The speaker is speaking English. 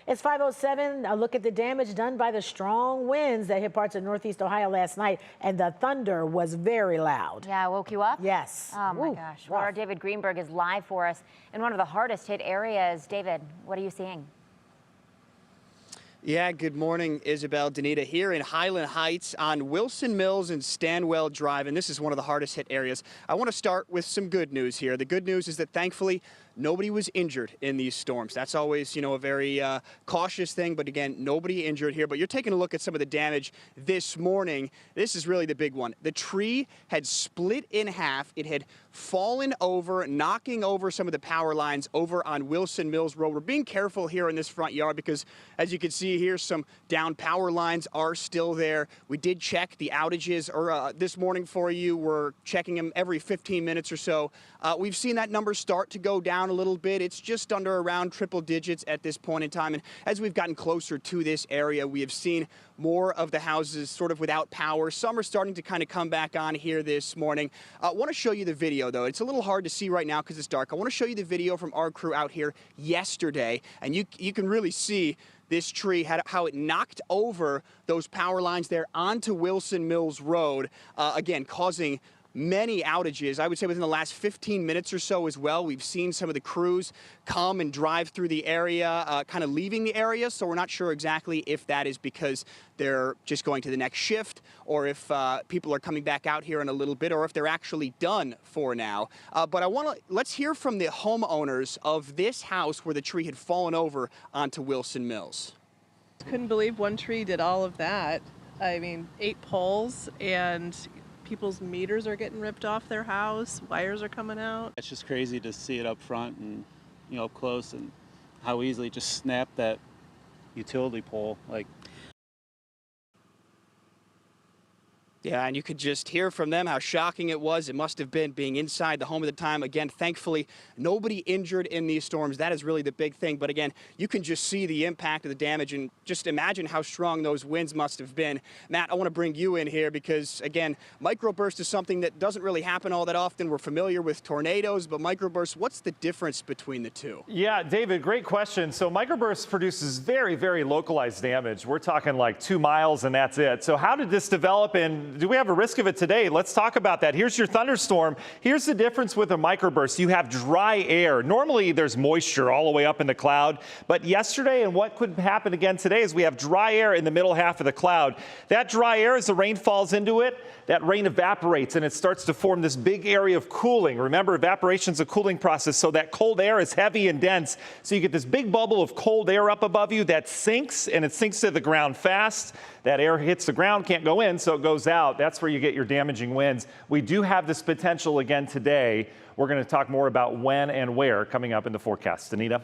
It's 5:07. A look at the damage done by the strong winds that hit parts of Northeast Ohio last night, and the thunder was very loud. Yeah, woke you up? Yes. Oh my gosh. Well, our David Greenberg is live for us in one of the hardest hit areas. David, what are you seeing? Yeah, good morning, Isabel, Danita, here in Highland Heights on Wilson Mills and Stanwell Drive, and this is one of the hardest hit areas. I want to start with some good news here. The good news is that thankfully nobody was injured in these storms. That's always, a very cautious thing, but again, nobody injured here. But you're taking a look at some of the damage this morning. This is really the big one. The tree had split in half. It had fallen over, knocking over some of the power lines over on Wilson Mills Road. We're being careful here in this front yard because, as you can see here, some down power lines are still there. We did check the outages this morning for you. We're checking them every 15 minutes or so. We've seen that number start to go down a little bit. It's just under around triple digits at this point in time. And as we've gotten closer to this area, we have seen more of the houses sort of without power. Some are starting to kind of come back on here this morning. I want to show you the video, though. It's a little hard to see right now because it's dark. I want to show you the video from our crew out here yesterday, and you can really see this tree, how it knocked over those power lines there onto Wilson Mills Road, again, causing many outages. I would say within the last 15 minutes or so as well, we've seen some of the crews come and drive through the area, kind of leaving the area. So we're not sure exactly if that is because they're just going to the next shift or if people are coming back out here in a little bit or if they're actually done for now. But let's hear from the homeowners of this house where the tree had fallen over onto Wilson Mills. Couldn't believe one tree did all of that. I mean, 8 poles, and people's meters are getting ripped off their house, wires are coming out. It's just crazy to see it up front and, up close, and how easily it just snapped that utility pole. Yeah, and you could just hear from them how shocking it was. It must have been being inside the home at the time. Again, thankfully, nobody injured in these storms. That is really the big thing. But again, you can just see the impact of the damage and just imagine how strong those winds must have been. Matt, I want to bring you in here because, again, microburst is something that doesn't really happen all that often. We're familiar with tornadoes, but microburst, what's the difference between the two? Yeah, David, great question. So microburst produces very, very localized damage. We're talking like 2 miles and that's it. So how did this develop, and do we have a risk of it today? Let's talk about that. Here's your thunderstorm. Here's the difference with a microburst. You have dry air. Normally there's moisture all the way up in the cloud, but yesterday and what could happen again today is we have dry air in the middle half of the cloud. That dry air, as the rain falls into it, that rain evaporates and it starts to form this big area of cooling. Remember, evaporation is a cooling process, so that cold air is heavy and dense. So you get this big bubble of cold air up above you that sinks, and it sinks to the ground fast. That air hits the ground, can't go in, so it goes out. That's where you get your damaging winds. We do have this potential again today. We're going to talk more about when and where coming up in the forecast. Anita?